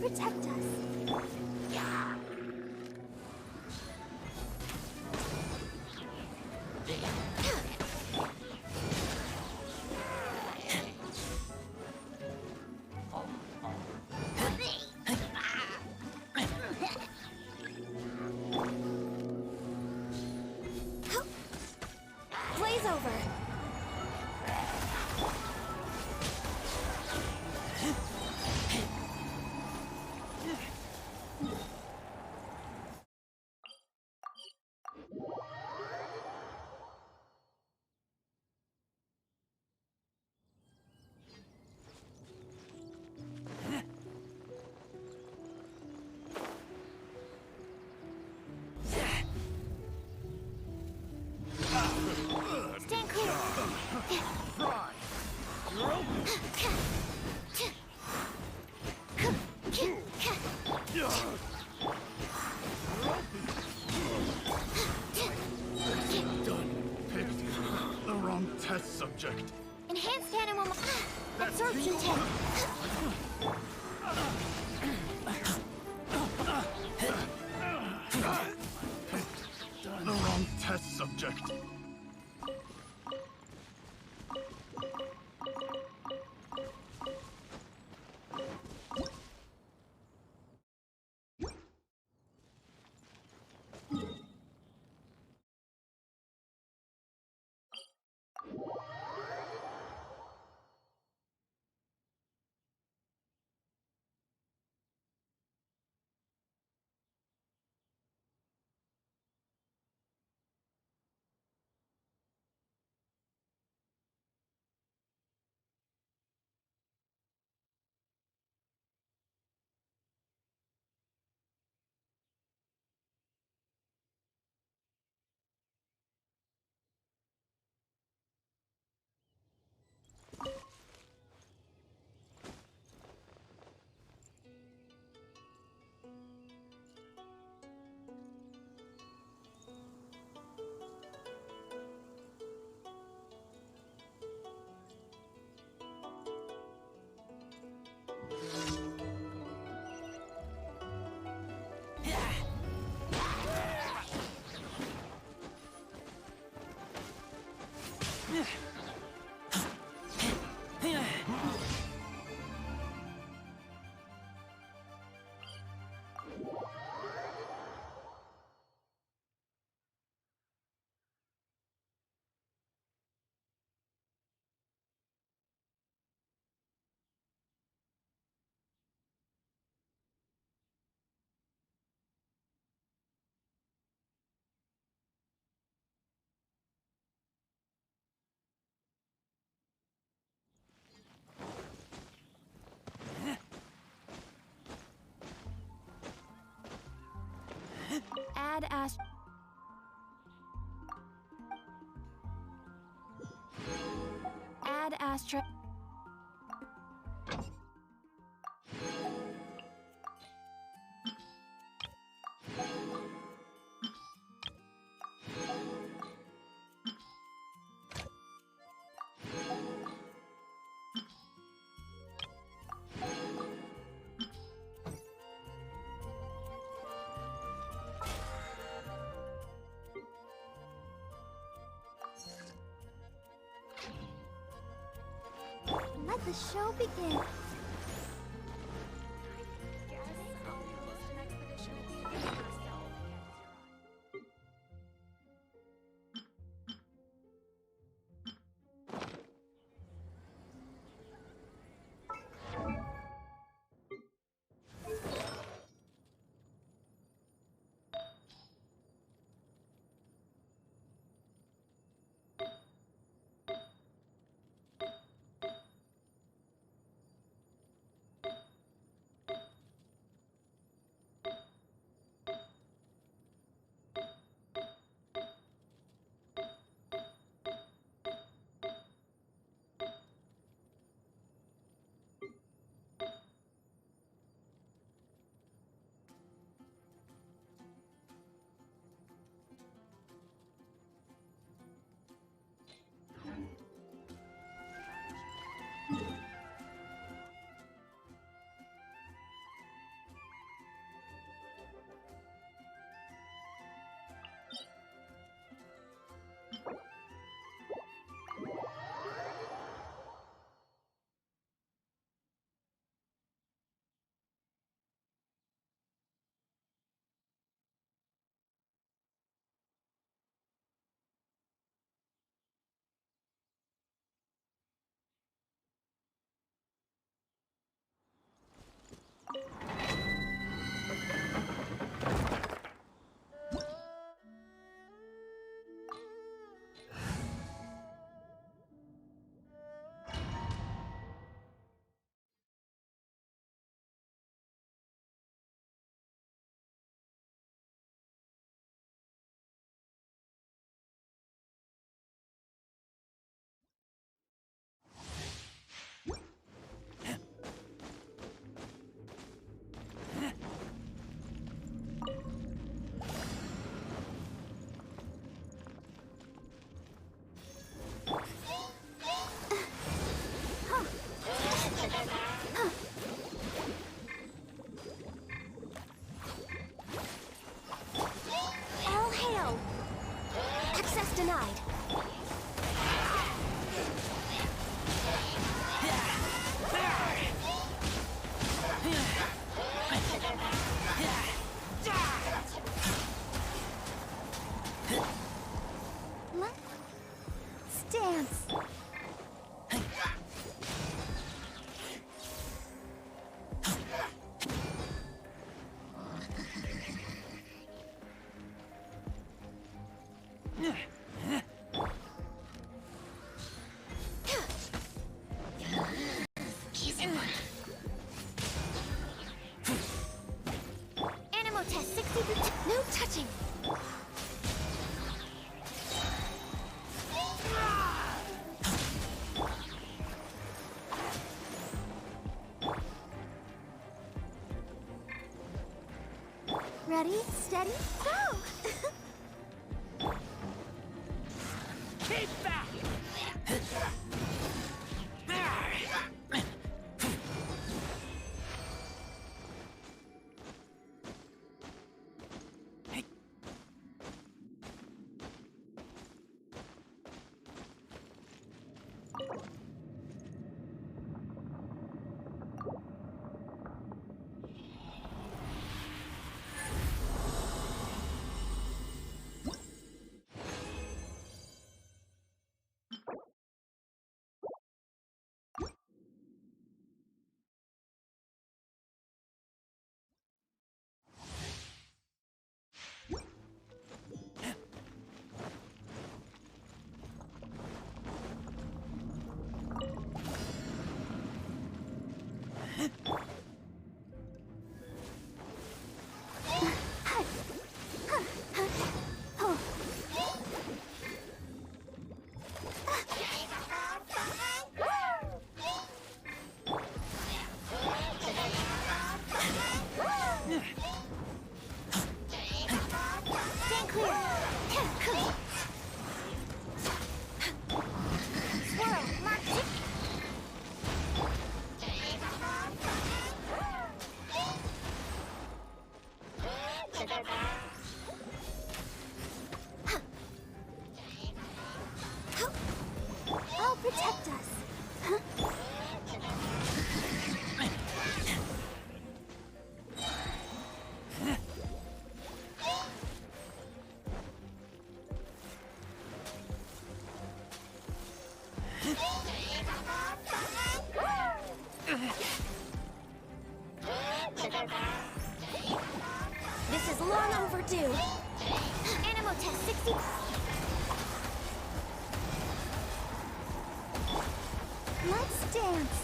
Protect us. Blaze over. Stand clear. Done. Picked the wrong test subject. Enhanced animal absorption tank. The wrong test subject. Add Astra. Let the show begin. Ready, steady, go! Keep back! Stand clear! Swirl, mark it! I'll protect us. This is long overdue. Animal test 60. Let's dance.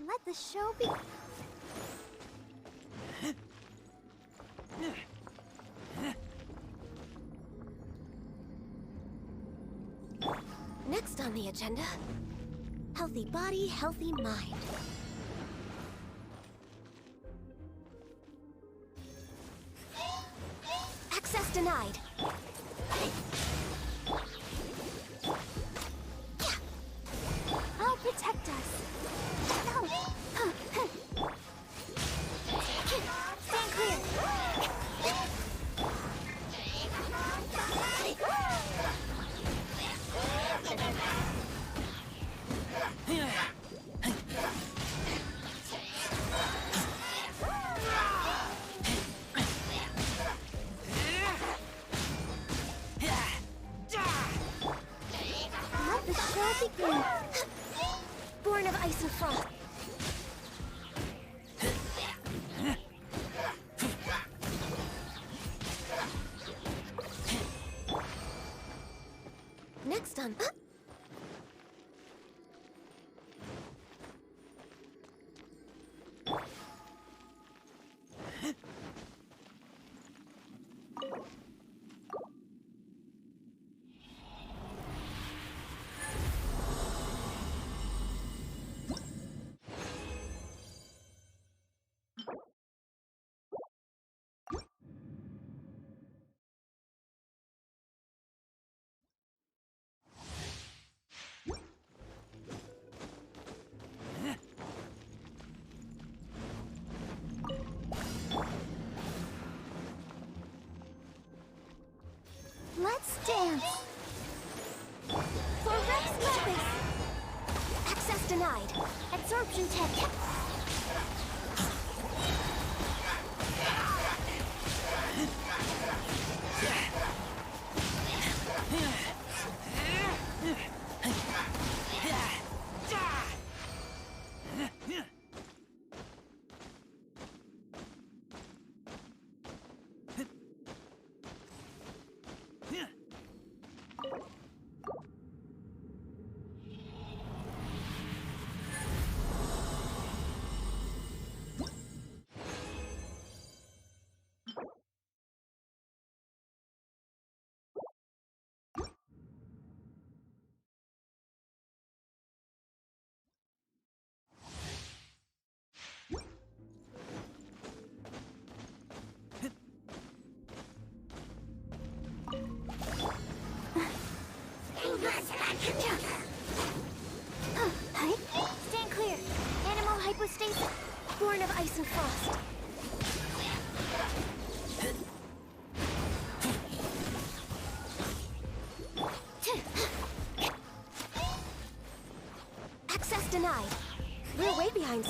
Let the show begin. Next on the agenda, healthy body, healthy mind. Access denied. I'll protect us. No. Stand clear. Let the show begin. Born of ice and frost. Next on. Let's dance. For Rex Lapis. Access denied. Absorption tech. ice and frost. Access denied. We're way behind.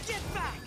Get back!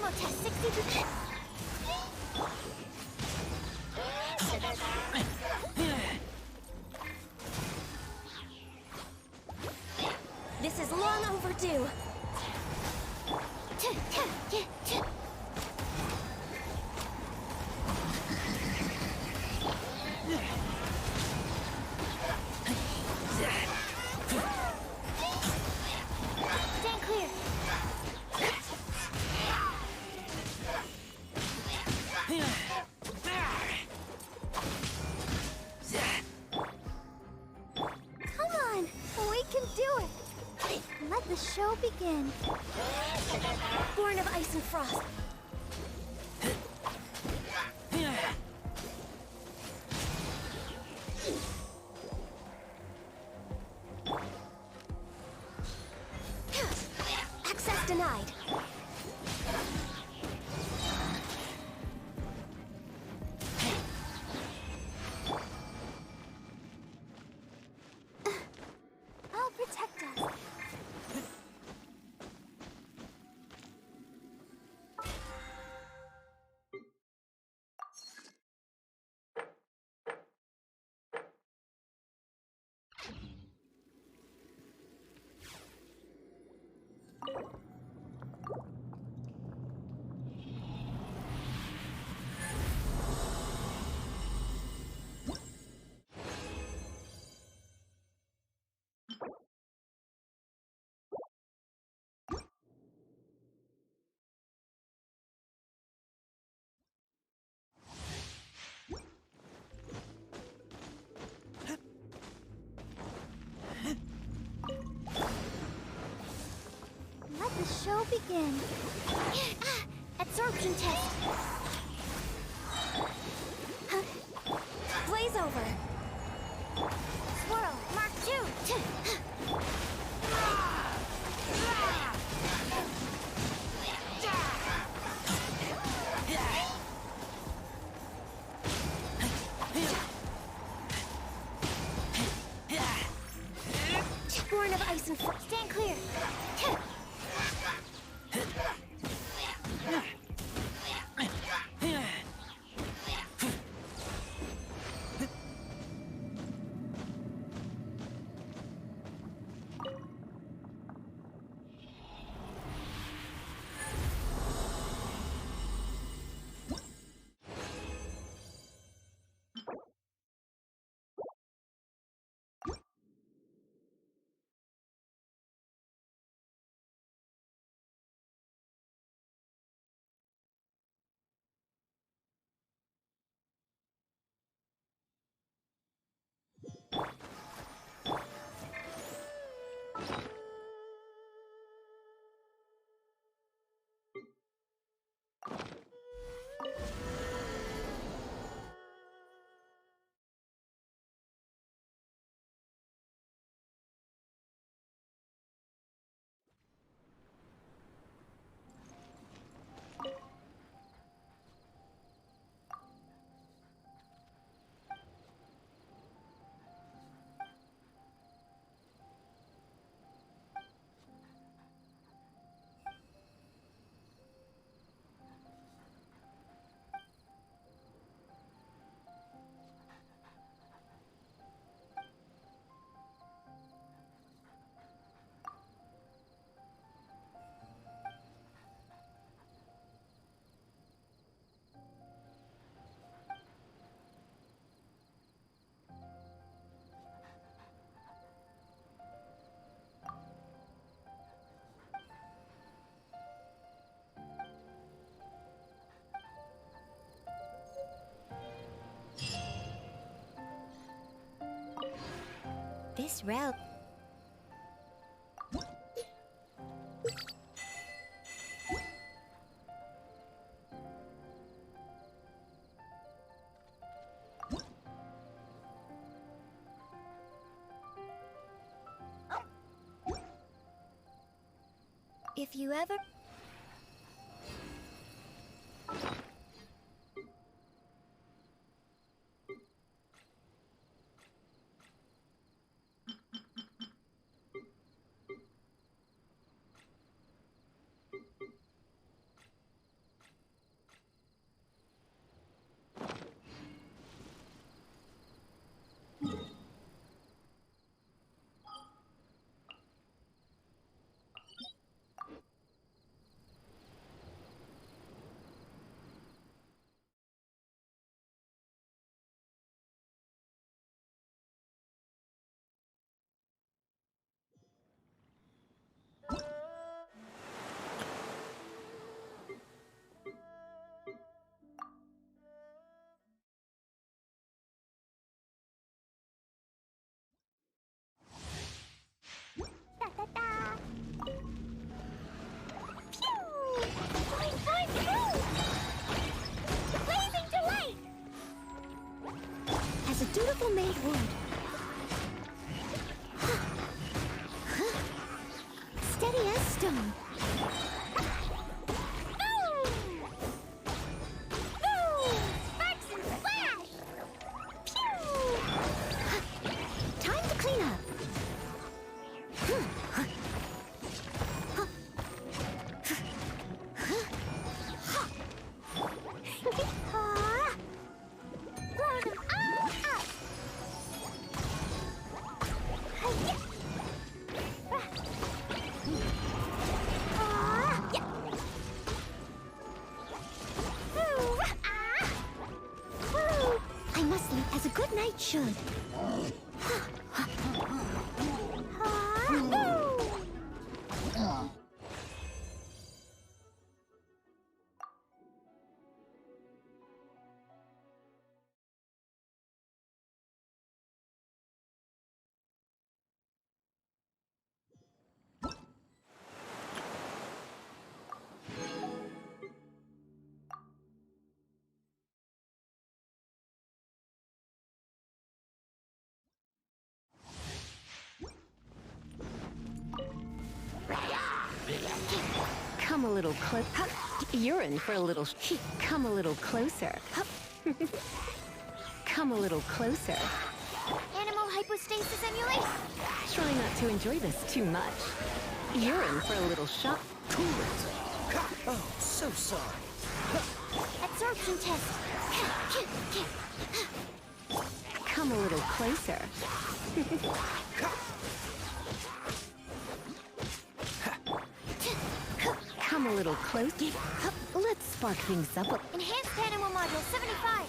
Test 60%. This is long overdue. Stand clear. Come on, we can do it. Let the show begin. Born of ice and frost. Access denied. I'll protect us. Let the show begin. Absorption test. Blaze over. Swirl. Mark 2. Nice and stand clear. This route. If you ever... As a dutiful maid would. Steady as stone. Sparks and flash! Pew! Time to clean up. Should. Come a little close. You're in for a little. Come a little closer. Come a little closer. Animal hype. hypostasis emulate. Try not to enjoy this too much. You're in for a little shock. Cool it. Oh, so sorry. Absorption test. Come a little closer. Come a little closer. Let's spark things up. Enhanced animal module 75.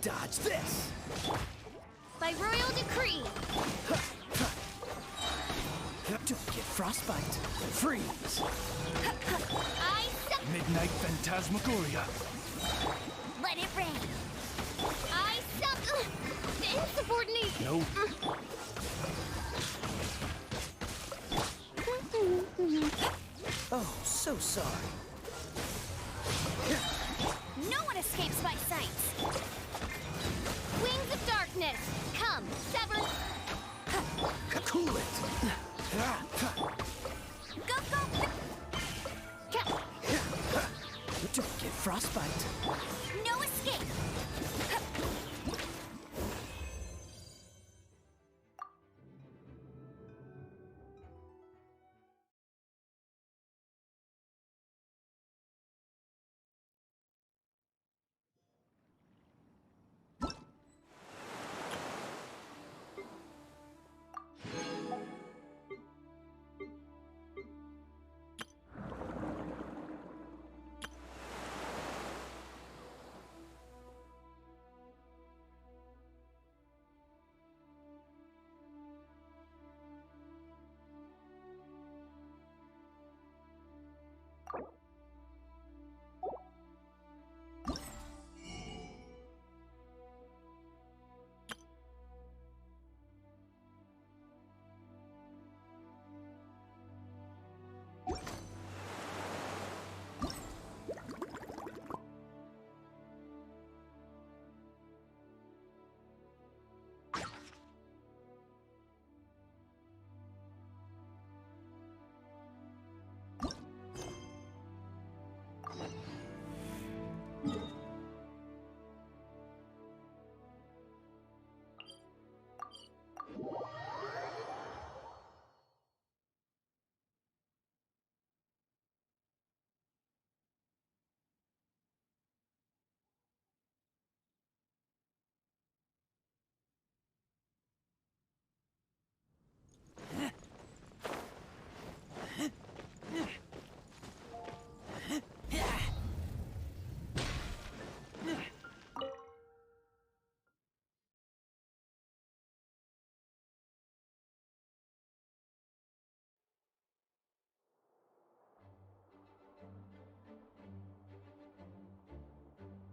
Dodge this. By royal decree. Don't get frostbite. Freeze. I suck. Midnight Phantasmagoria. Let it rain. I suck. Insubordinate. No. Oh, so sorry. No one escapes my sights. Wings of darkness. Come, sever. Cool it. Go, go. Don't get frostbite. No escape.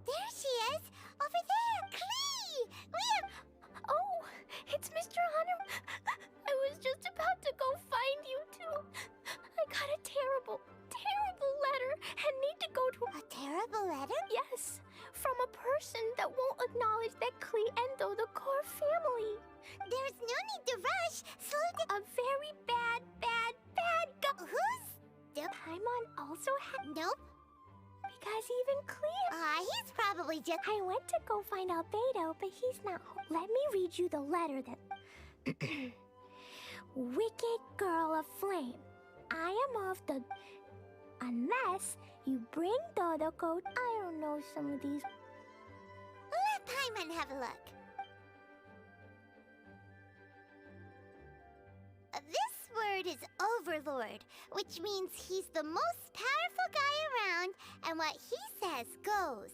There she is! Over there! Klee! We have... Oh, it's Mr. Hunter. I was just about to go find you two. I got a terrible, terrible letter and need to go to... A terrible letter? Yes, from a person that won't acknowledge that Klee endo the core family. There's no need to rush. Slow down. A very bad guy. Who's... Paimon also had... Nope. Because even Cleo... he's probably just... I went to go find Albedo, but he's not home. Let me read you the letter that... Wicked girl of flame. I am of the... Unless you bring Dodo Code... I don't know some of these... Let Paimon have a look. This word is Overlord, which means he's the most powerful guy around, and what he says goes.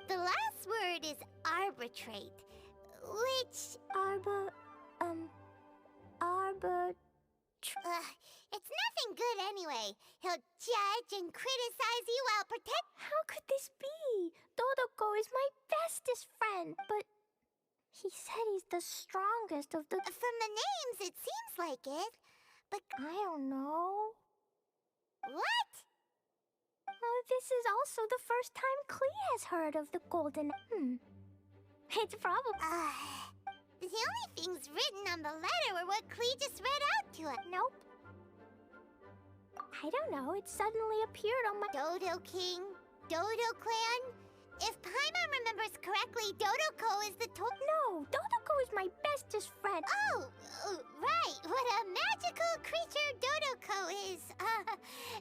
The last word is arbitrate, which... it's nothing good anyway. He'll judge and criticize you while How could this be? Dodoko is my best bestest friend, but he said he's the strongest of the... From the names, it seems like it, but I don't know. What? This is also the first time Klee has heard of the golden... It's probably... the only things written on the letter were what Klee just read out to us. Nope. I don't know, it suddenly appeared on my... Dodo King, Dodo Clan? If Paimon remembers correctly, Dodoko is the No, Dodoko is my bestest friend. Oh, right, what a magical creature Dodoko is.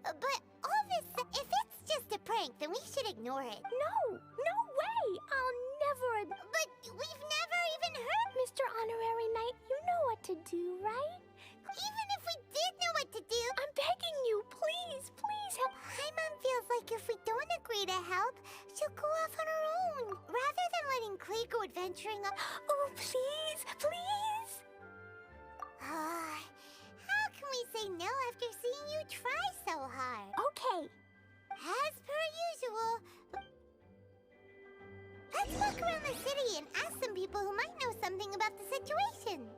But all this, if it's just a prank, then we should ignore it. No way, I'll never... But we've never even heard... Mr. Honorary Knight, you know what to do, right? Even if we did know what to do... I'm begging you, please help. Paimon feels like if we don't agree to help, she'll go off on her own, rather than letting Klee go adventuring up... Oh, please! How can we say no after seeing you try so hard? Okay. As per usual... Let's walk around the city and ask some people who might know something about the situation.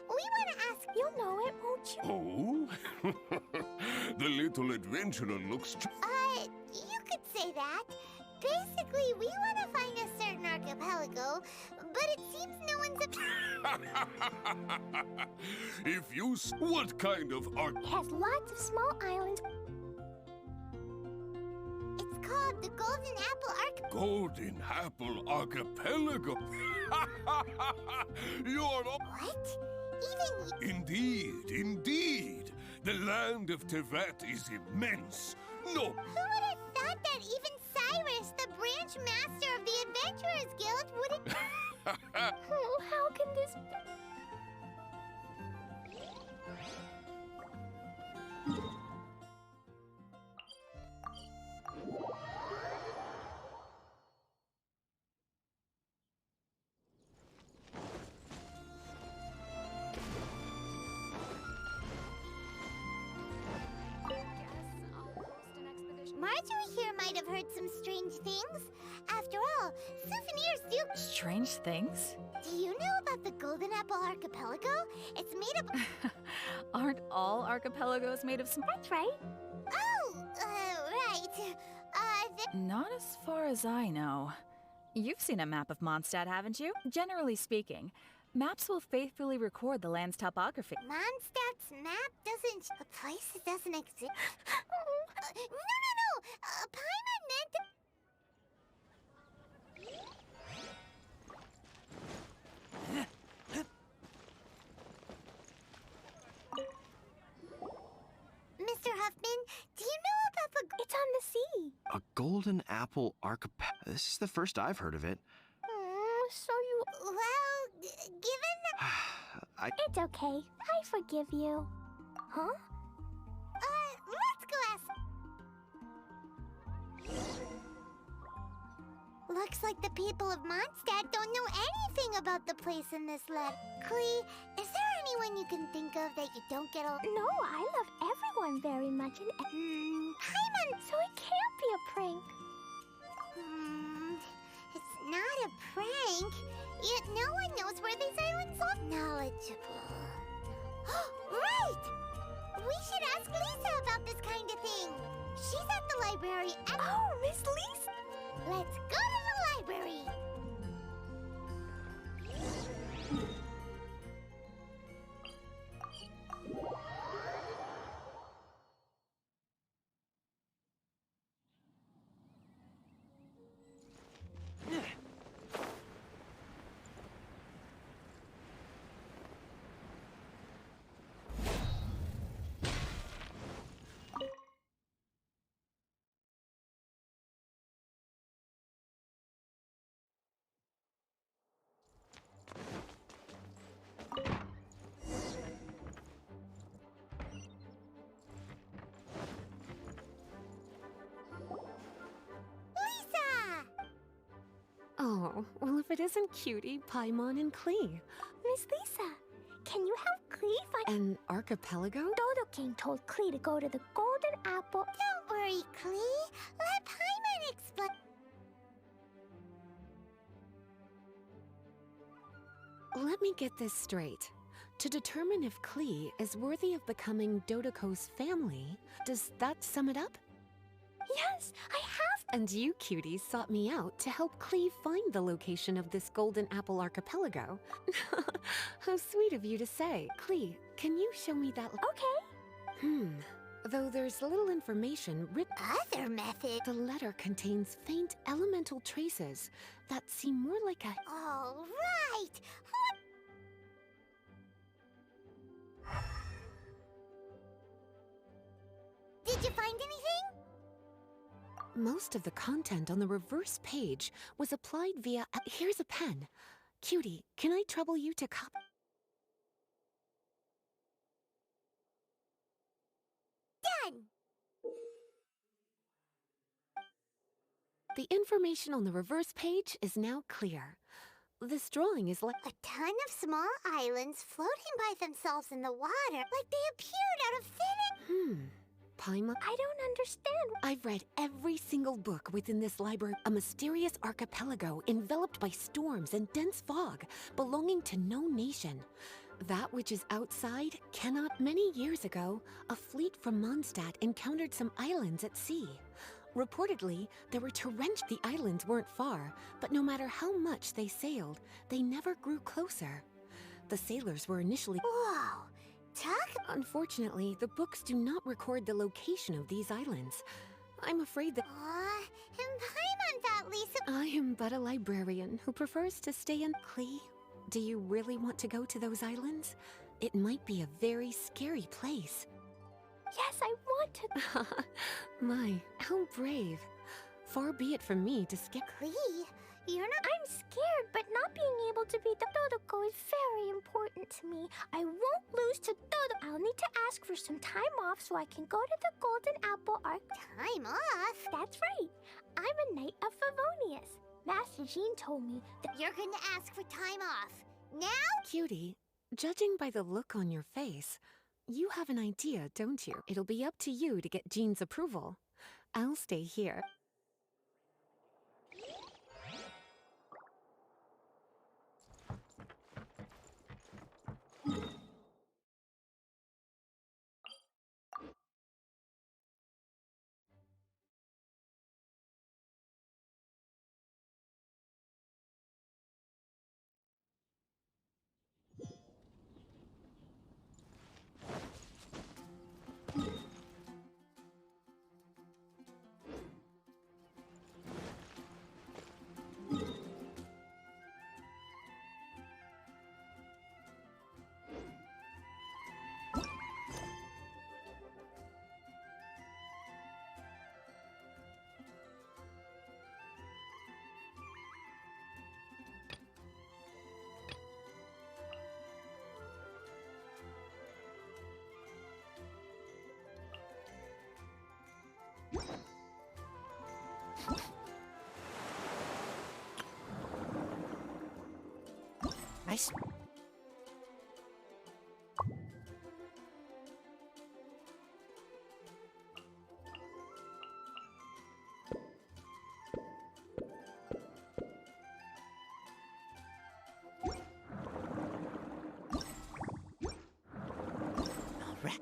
We want to ask... You'll know it, won't you? Oh? The little adventurer looks... You could say that. Basically, we want to find a certain archipelago, but it seems no one's... If you... What kind of It has lots of small islands. It's called the Golden Apple Archipelago. Golden Apple Archipelago? You're... What? Indeed. The land of Tevat is immense. No. Who would have thought that even Cyrus, the branch master of the Adventurers Guild, wouldn't... How can this be? Marjorie here might have heard some strange things. After all, souvenirs do... Strange things? Do you know about the Golden Apple Archipelago? It's made up... Aren't all archipelagos made of... That's right. Oh, right. Not as far as I know. You've seen a map of Mondstadt, haven't you? Generally speaking, maps will faithfully record the land's topography. Mondstadt's map doesn't... A place that doesn't exist... No! Paimon meant... Mr. Huffman, do you know about the... It's on the sea. A Golden Apple Archipelago? This is the first I've heard of it. So you... Well, given... It's okay. I forgive you. Huh? Let's go ask... Looks like the people of Mondstadt don't know anything about the place in this letter. Klee, is there anyone you can think of that you don't get along? No, I love everyone very much and... Paimon, so it can't be a prank. It's not a prank. Yet no one knows where these islands are. Knowledgeable. Right! We should ask Lisa about this kind of thing. She's at the library and... Oh, Miss Lisa! Let's go to the library! Oh, well, if it isn't Cutie, Paimon, and Klee. Miss Lisa, can you help Klee find... An archipelago? Dodo King told Klee to go to the Golden Apple. Don't worry, Klee. Let Paimon explain. Let me get this straight. To determine if Klee is worthy of becoming Dodoko's family, does that sum it up? Yes, I have. And you, Cutie, sought me out to help Klee find the location of this Golden Apple archipelago. How sweet of you to say. Klee, can you show me that? Okay. Though there's little information written... Other method. The letter contains faint elemental traces that seem more like a... All right. Did you find anything? Most of the content on the reverse page was applied via... Here's a pen. Cutie, can I trouble you to copy? Done. The information on the reverse page is now clear. This drawing is like... A ton of small islands floating by themselves in the water, like they appeared out of thin air. Paimon... I don't understand. I've read every single book within this library. A mysterious archipelago enveloped by storms and dense fog, belonging to no nation. That which is outside cannot... Many years ago, a fleet from Mondstadt encountered some islands at sea. Reportedly, there were torrential... The islands weren't far, but no matter how much they sailed, they never grew closer. The sailors were initially... Whoa. Unfortunately, the books do not record the location of these islands. I'm afraid that... And Paimon thought Lisa... I am but a librarian who prefers to stay in... Klee, do you really want to go to those islands? It might be a very scary place. Yes, I want to... My, how brave. Far be it from me to skip... Klee, you're not... I'm scared, but not being able to beat the Dodoko is very important to me. I won't lose to Dodo. I'll need to ask for some time off so I can go to the Golden Apple Arc. Time off? That's right. I'm a Knight of Favonius. Master Jean told me that you're going to ask for time off. Now? Cutie, judging by the look on your face, you have an idea, don't you? It'll be up to you to get Jean's approval. I'll stay here. Nice. All right.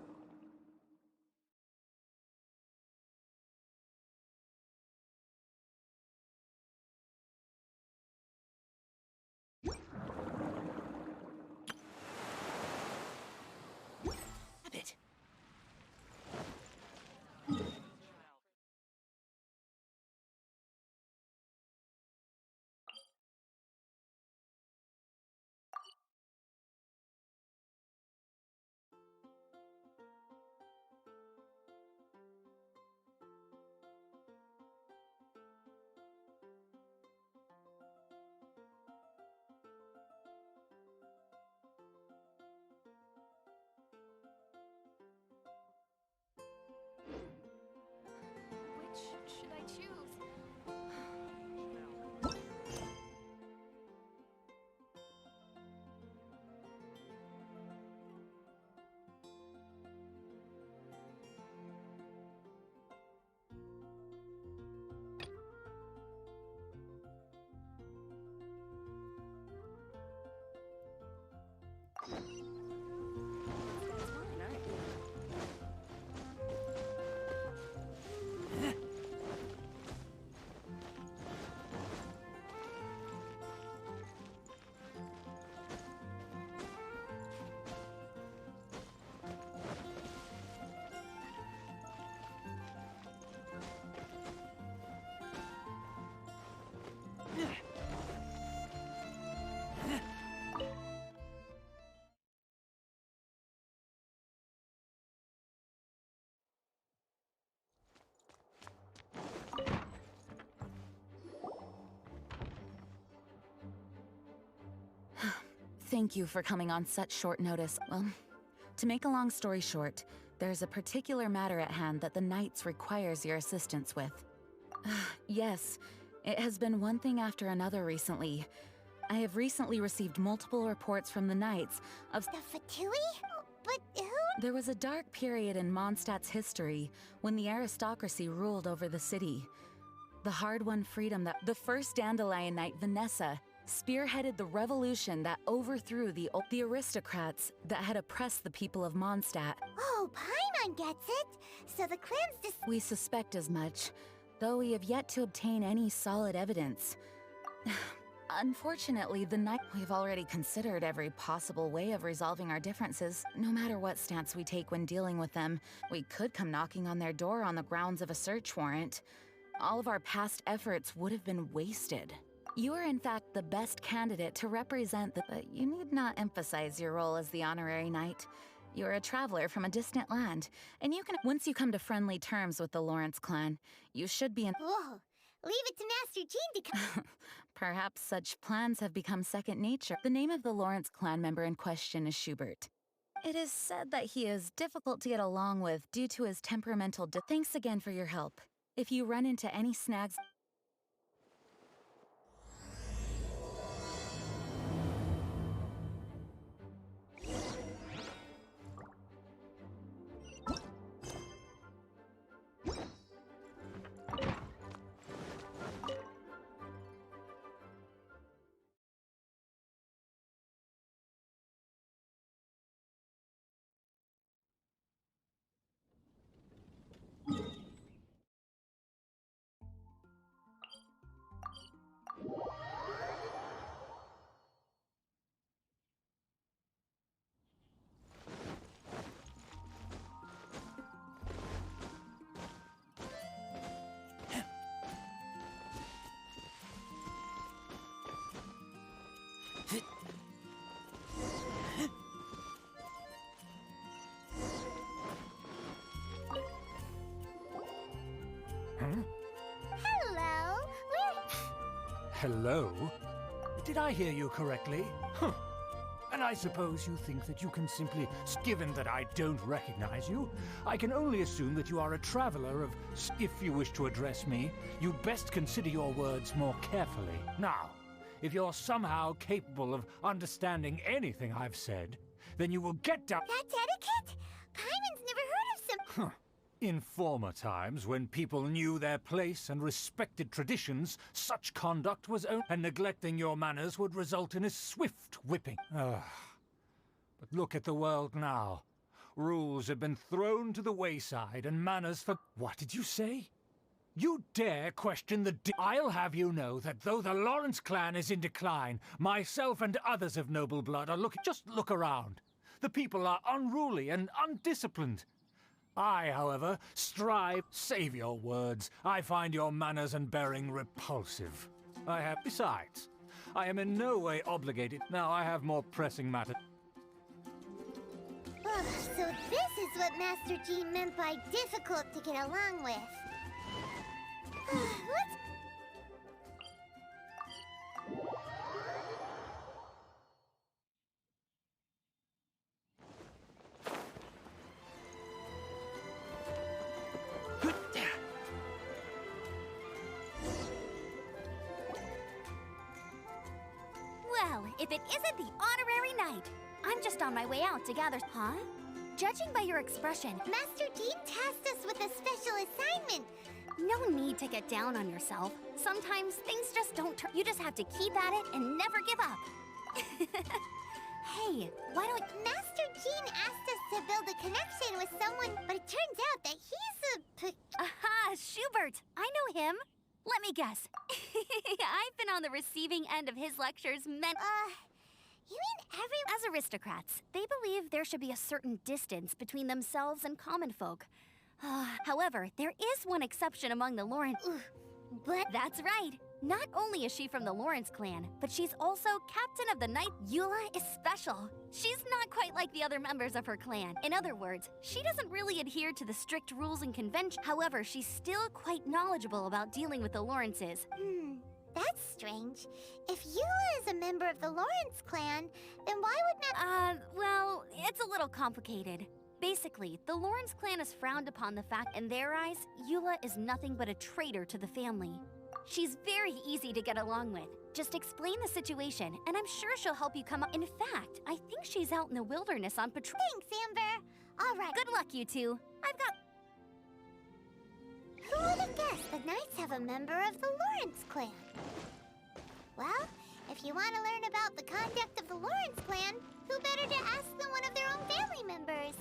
Thank you for coming on such short notice. Well, to make a long story short, there's a particular matter at hand that the Knights requires your assistance with. Yes, it has been one thing after another recently. I have recently received multiple reports from the Knights of— The Fatui? But who? There was a dark period in Mondstadt's history when the aristocracy ruled over the city. The hard-won freedom that the first Dandelion Knight, Vanessa, spearheaded the revolution that overthrew the aristocrats that had oppressed the people of Mondstadt. Oh, Paimon gets it. So the clan's We suspect as much, though we have yet to obtain any solid evidence. Unfortunately, we've already considered every possible way of resolving our differences. No matter what stance we take when dealing with them, we could come knocking on their door on the grounds of a search warrant. All of our past efforts would have been wasted. You are in fact the best candidate to represent but you need not emphasize your role as the honorary knight. You're a traveler from a distant land, and once you come to friendly terms with the Lawrence clan, you should be Whoa. Leave it to Master Jean to Perhaps such plans have become second nature. The name of the Lawrence clan member in question is Schubert. It is said that he is difficult to get along with due to his temperamental Thanks again for your help. If you run into any snags— Hello. Hello? Did I hear you correctly? Huh. And I suppose you think that you can simply— Given that I don't recognize you, I can only assume that you are a traveler of— If you wish to address me, you'd best consider your words more carefully. Now, if you're somehow capable of understanding anything I've said, then you will get down— That's etiquette? Paimon's never heard of some— Huh. In former times, when people knew their place and respected traditions, such conduct was and neglecting your manners would result in a swift whipping. But look at the world now. Rules have been thrown to the wayside and manners for— What did you say? You dare question the— I'll have you know that though the Lawrence clan is in decline, myself and others of noble blood are Just look around. The people are unruly and undisciplined. I, however, strive— Save your words. I find your manners and bearing repulsive. Besides, I am in no way obligated. Now I have more pressing matter. So this is what Master Jean meant by difficult to get along with. Let's— Well, if it isn't the honorary knight, I'm just on my way out to gather— Huh? Judging by your expression, Master Jean tasked us with a special assignment. no need to get down on yourself. Sometimes things just don't turn— You just have to keep at it and never give up. Hey, why don't— Master Jean asked us to build a connection with someone, but it turns out that he's a— Aha, Schubert! I know him. Let me guess. I've been on the receiving end of his lectures you mean As aristocrats, they believe there should be a certain distance between themselves and common folk. However, there is one exception among the Lawrence— But— That's right. Not only is she from the Lawrence clan, but she's also captain of the Knight. Eula is special. She's not quite like the other members of her clan. In other words, she doesn't really adhere to the strict rules and conventions. However, she's still quite knowledgeable about dealing with the Lawrences. That's strange. If Eula is a member of the Lawrence clan, then why would not— well, it's a little complicated. Basically, the Lawrence clan is frowned upon the fact in their eyes, Eula is nothing but a traitor to the family. She's very easy to get along with. Just explain the situation, and I'm sure she'll help you come up. In fact, I think she's out in the wilderness on patrol. Thanks, Amber. All right. Good luck, you two. I've got... Who would have guessed the Knights have a member of the Lawrence clan? Well, if you want to learn about the conduct of the Lawrence clan, who better to ask than one of their own family members?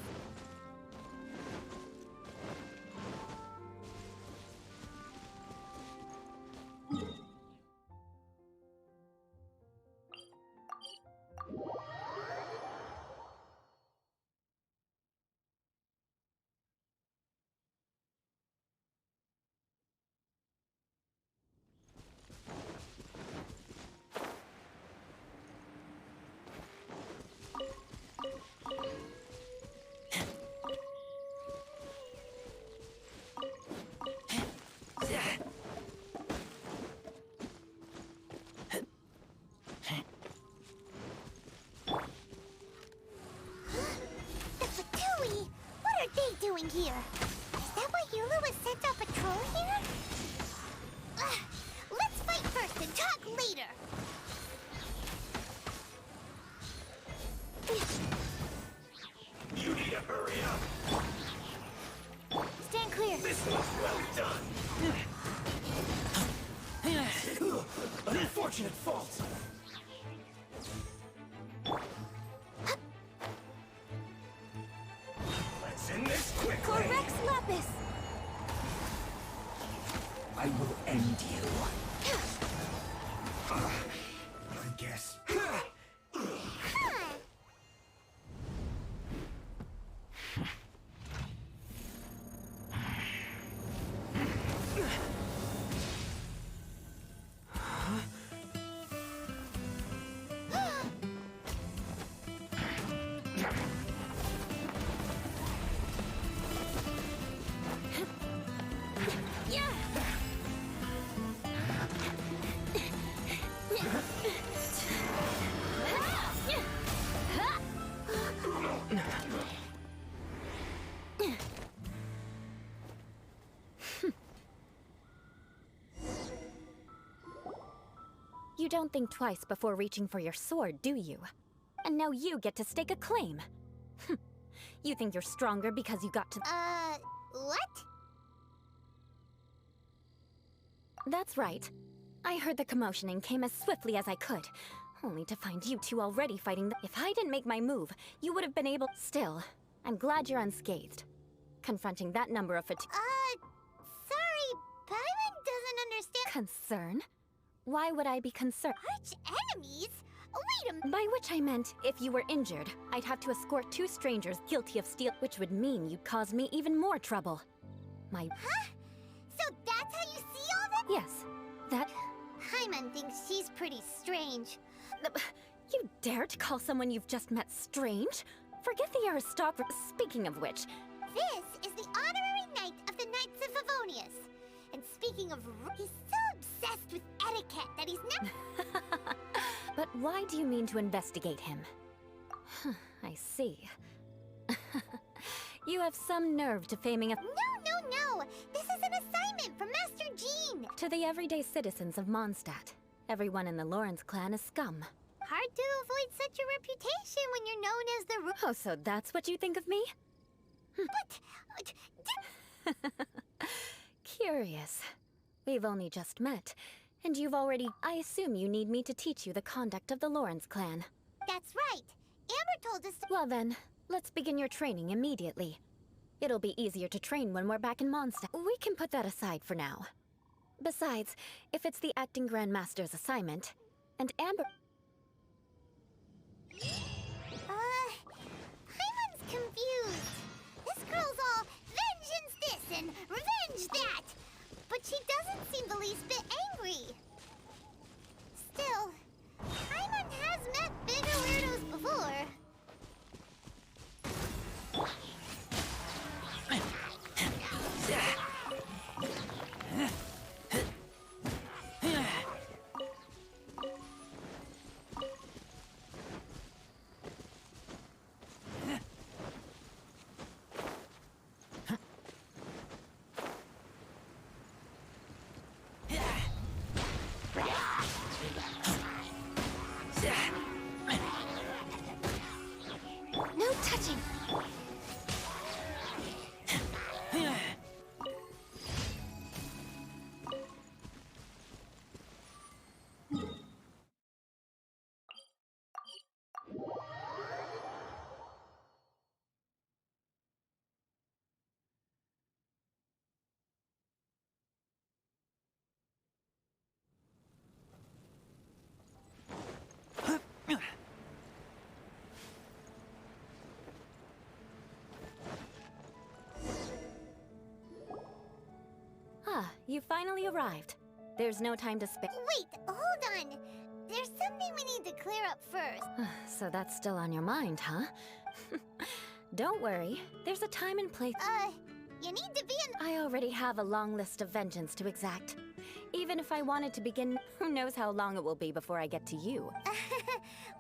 Doing here? Is that why Eula was sent on patrol here? Let's fight first and talk later. You need to hurry up. Stand clear. This was well done. An unfortunate fault. In this quickly. Correx Lapis. I will end you. I guess. You don't think twice before reaching for your sword, do you? And now you get to stake a claim. You think you're stronger because you got to— what? That's right. I heard the commotion and came as swiftly as I could, only to find you two already fighting the— If I didn't make my move, you would have been able— Still, I'm glad you're unscathed. Confronting that number of sorry, Paimon doesn't understand— Concern? Why would I be concerned? Arch enemies? Wait a minute. By which I meant, if you were injured, I'd have to escort two strangers guilty of steal, which would mean you'd cause me even more trouble. Huh? So that's how you see all that? Yes, that— Paimon thinks she's pretty strange. You dare to call someone you've just met strange? Forget the aristocracy. Speaking of which— This is the honorary knight of the Knights of Favonius. And speaking of— he's so obsessed with etiquette that he's never— But why do you mean to investigate him? I see. You have some nerve to faming a— No. This is an assignment from Master Jean. To the everyday citizens of Mondstadt, everyone in the Lawrence clan is scum. Hard to avoid such a reputation when you're known as the— Oh, so that's what you think of me? Curious. We've only just met, and you've already— I assume you need me to teach you the conduct of the Lawrence clan. That's right. Amber told us to— Well then, let's begin your training immediately. It'll be easier to train when we're back in Mondstadt. We can put that aside for now. Besides, if it's the acting Grandmaster's assignment, and Amber— Paimon's confused. This girl's all vengeance this and revenge that. But she doesn't seem the least bit angry. Still, Paimon has met bigger weirdos before. You finally arrived. There's no time to spare. Wait, hold on. There's something we need to clear up first. So that's still on your mind, huh? Don't worry. There's a time and place. You need to be in... I already have a long list of vengeance to exact. Even if I wanted to begin, who knows how long it will be before I get to you.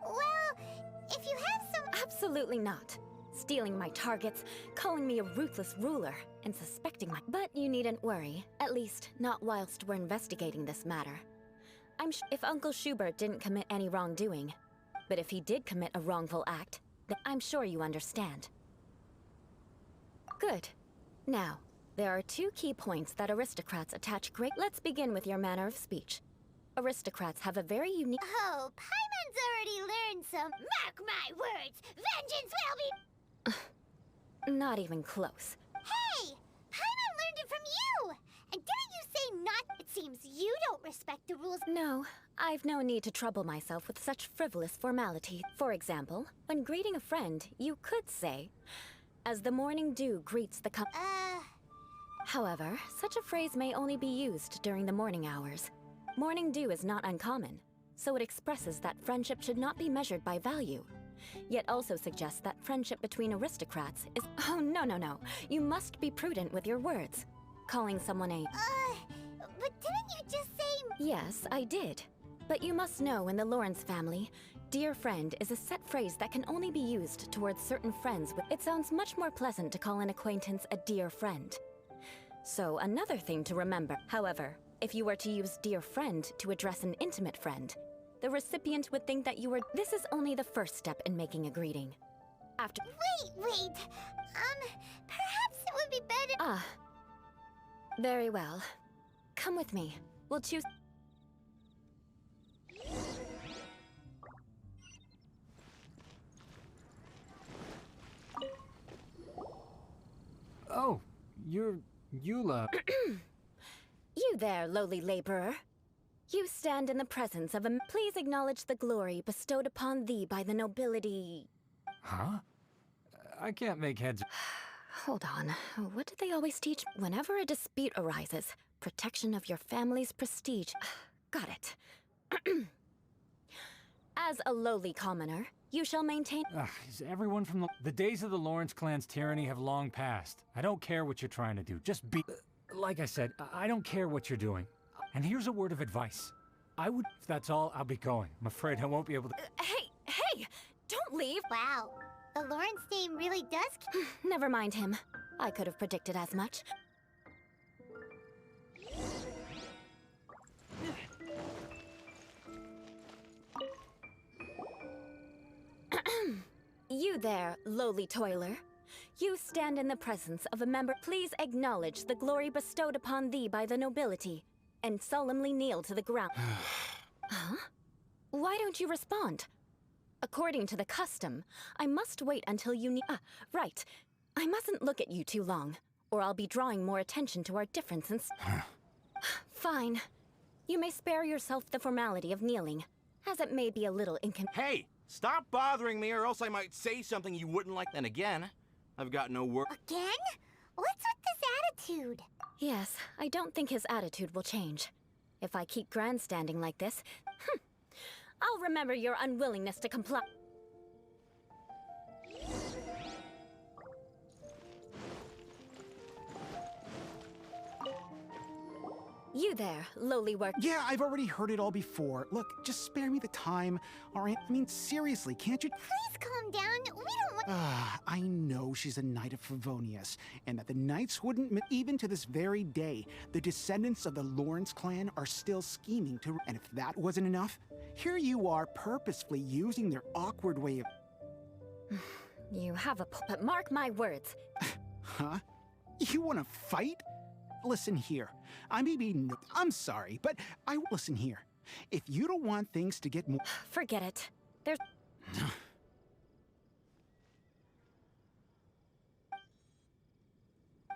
Well, if you have some... Absolutely not. Stealing my targets, calling me a ruthless ruler, and suspecting my... But you needn't worry. At least, not whilst we're investigating this matter. If Uncle Schubert didn't commit any wrongdoing, but if he did commit a wrongful act, then I'm sure you understand. Good. Now, there are two key points that aristocrats attach great... Let's begin with your manner of speech. Aristocrats have a very unique... Oh, Paimon's already learned some... Mark my words! Vengeance will be... Not even close. Hey! Paimon learned it from you! And didn't you say not... It seems you don't respect the rules... No, I've no need to trouble myself with such frivolous formality. For example, when greeting a friend, you could say, "As the morning dew greets the com-" However, such a phrase may only be used during the morning hours. Morning dew is not uncommon, so it expresses that friendship should not be measured by value. Yet also suggests that friendship between aristocrats is... Oh, no. You must be prudent with your words. Calling someone a... But didn't you just say... Yes, I did. But you must know in the Lawrence family, dear friend is a set phrase that can only be used towards certain friends. It sounds much more pleasant to call an acquaintance a dear friend. So, another thing to remember. However, if you were to use dear friend to address an intimate friend, the recipient would think that you were... This is only the first step in making a greeting. After... Wait. Perhaps it would be better... Very well. Come with me. We'll choose... Oh, you're... Eula. You there, lowly laborer. You stand in the presence of a... Please acknowledge the glory bestowed upon thee by the nobility... Huh? I can't make heads... Hold on. What did they always teach? Whenever a dispute arises, protection of your family's prestige... Got it. As a lowly commoner, you shall maintain... Is everyone from the days of the Lawrence clan's tyranny have long passed. I don't care what you're trying to do. Just be... Like I said, I don't care what you're doing. And here's a word of advice. I would... If that's all, I'll be going. I'm afraid I won't be able to... Hey! Don't leave! Wow. The Lawrence name really does... Never mind him. I could have predicted as much. You there, lowly toiler. You stand in the presence of a member. Please acknowledge the glory bestowed upon thee by the nobility, and solemnly kneel to the ground. Huh? Why don't you respond? According to the custom, I must wait until you need... right. I mustn't look at you too long, or I'll be drawing more attention to our difference in... Fine. You may spare yourself the formality of kneeling, as it may be a little Hey! Stop bothering me, or else I might say something you wouldn't like. Then again, I've got no work. Again? What's with this attitude? Yes, I don't think his attitude will change. If I keep grandstanding like this, I'll remember your unwillingness to comply. You there, lowly work. Yeah, I've already heard it all before. Look, just spare me the time, all right? I mean, seriously, can't you... Please calm down. We don't want... I know she's a knight of Favonius, and that the knights wouldn't... Even to this very day, the descendants of the Lawrence clan are still scheming to... And if that wasn't enough, here you are purposefully using their awkward way of... You have a... But mark my words. Huh? You want to fight? Listen here. I may be... I'm sorry, but listen here. If you don't want things to get more... Forget it. There's...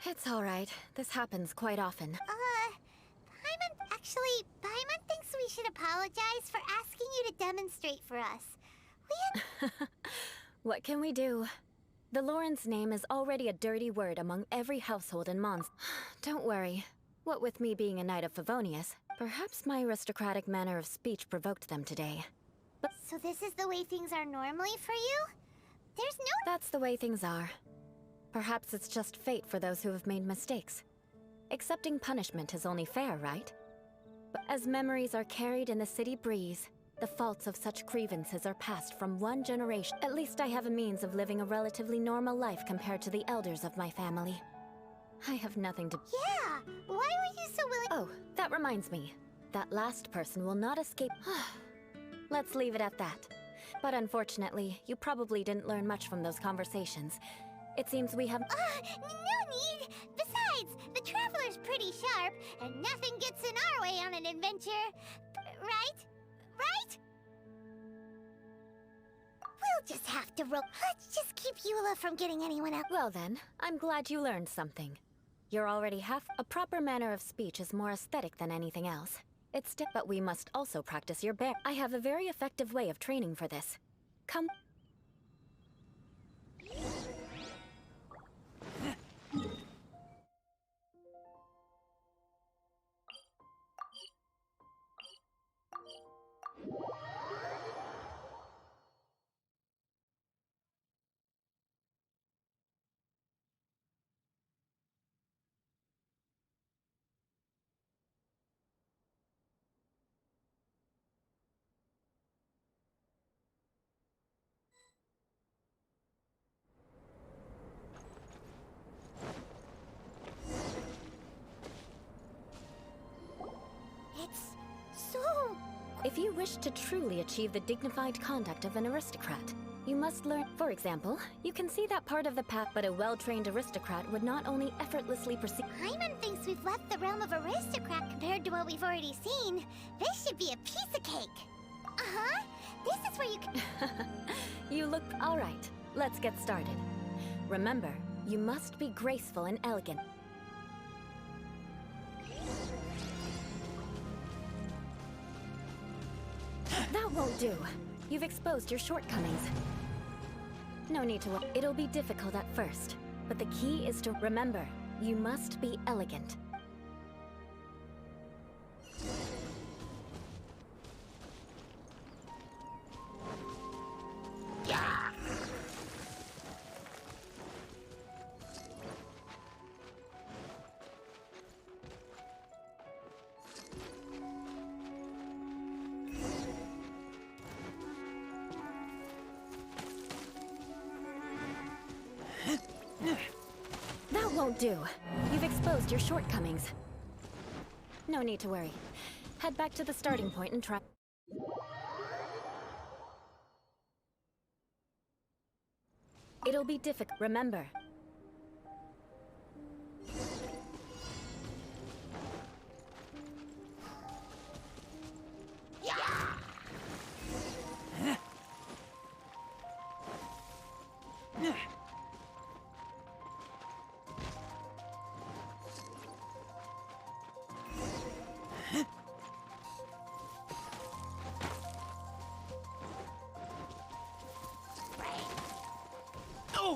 It's all right. This happens quite often. Paimon thinks we should apologize for asking you to demonstrate for us. We had... What can we do? The Lawrence name is already a dirty word among every household in Mons. Don't worry. What with me being a knight of Favonius, perhaps my aristocratic manner of speech provoked them today. But So this is the way things are normally for you? There's no... that's the way things are. Perhaps it's just fate for those who have made mistakes. Accepting punishment is only fair, right? But as memories are carried in the city breeze, the faults of such grievances are passed from one generation. At least I have a means of living a relatively normal life compared to the elders of my family. I have nothing to... Yeah! Why were you so willing... Oh, that reminds me. That last person will not escape... Let's leave it at that. But unfortunately, you probably didn't learn much from those conversations. It seems we have... no need! Besides, the Traveler's pretty sharp, and nothing gets in our way on an adventure. Right? Right? We'll just have to Let's just keep Eula from getting anyone else. Well then, I'm glad you learned something. You're already A proper manner of speech is more aesthetic than anything else. But we must also practice your I have a very effective way of training for this. Come. If you wish to truly achieve the dignified conduct of an aristocrat, you must learn. For example, you can see that part of the path, but a well-trained aristocrat would not only effortlessly proceed. Hyman thinks we've left the realm of aristocrat compared to what we've already seen. This should be a piece of cake. Uh-huh. This is where you can... You look... All right, let's get started. Remember, you must be graceful and elegant. That won't do. You've exposed your shortcomings. No need to worry. It'll be difficult at first, but the key is to remember, you must be elegant. That won't do. You've exposed your shortcomings. No need to worry. Head back to the starting point and try. It'll be difficult. Remember.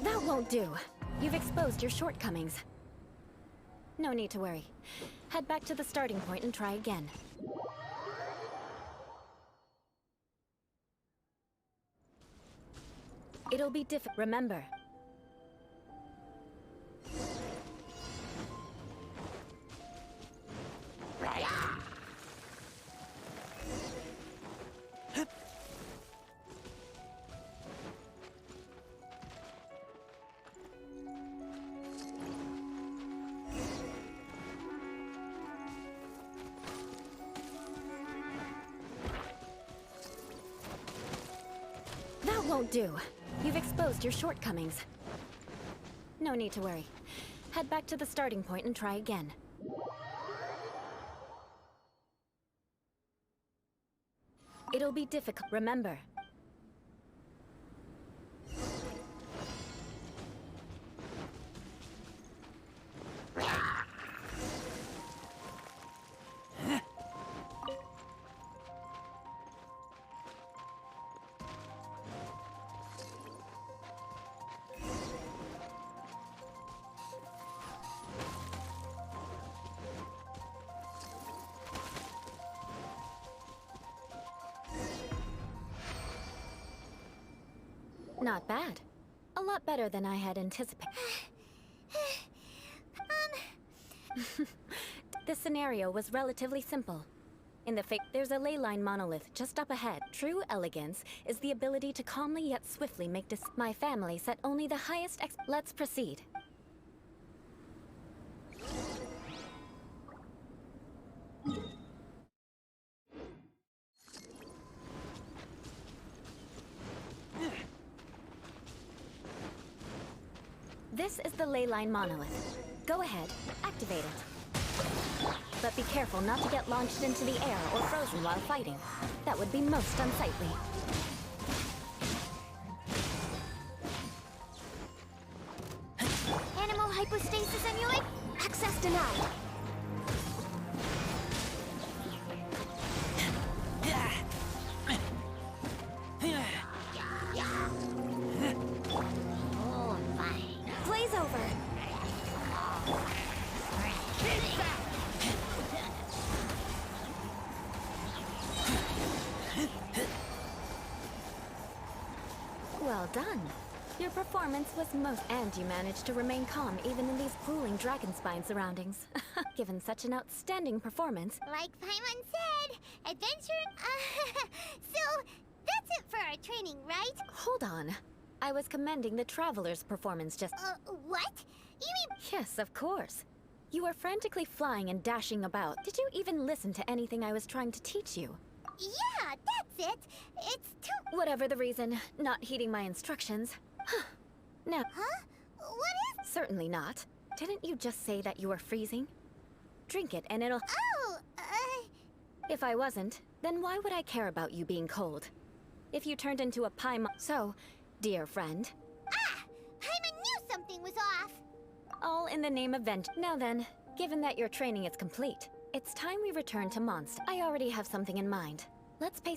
That won't do. You've exposed your shortcomings. No need to worry. Head back to the starting point and try again. It'll be difficult. Remember. That won't do. You've exposed your shortcomings. No need to worry. Head back to the starting point and try again. It'll be difficult. Remember. Not bad. A lot better than I had anticipated. The scenario was relatively simple. In the there's a ley line monolith just up ahead. True elegance is the ability to calmly yet swiftly make My family set only the highest Let's proceed. This is the ley line monolith. Go ahead, activate it. But be careful not to get launched into the air or frozen while fighting. That would be most unsightly. Animal hypostasis emulate? Access denied. Oh, fine. Blaze over. Well done. Your performance was most... And you managed to remain calm even in these grueling dragon spine surroundings. Given such an outstanding performance... Like Paimon said, adventure... So, that's it for our training, right? Hold on. I was commending the Traveler's performance just... What? You mean... Yes, of course. You were frantically flying and dashing about. Did you even listen to anything I was trying to teach you? Yeah, that's it. It's too... Whatever the reason, not heeding my instructions. Now... Huh? What is... Certainly not. Didn't you just say that you were freezing? Drink it and it'll... Oh, If I wasn't, then why would I care about you being cold? If you turned into a Paimon... So, dear friend... Ah! Paimon knew something was off! All in the name of Vengeance. Now then, given that your training is complete, it's time we return to Mondstadt. I already have something in mind. Let's pay...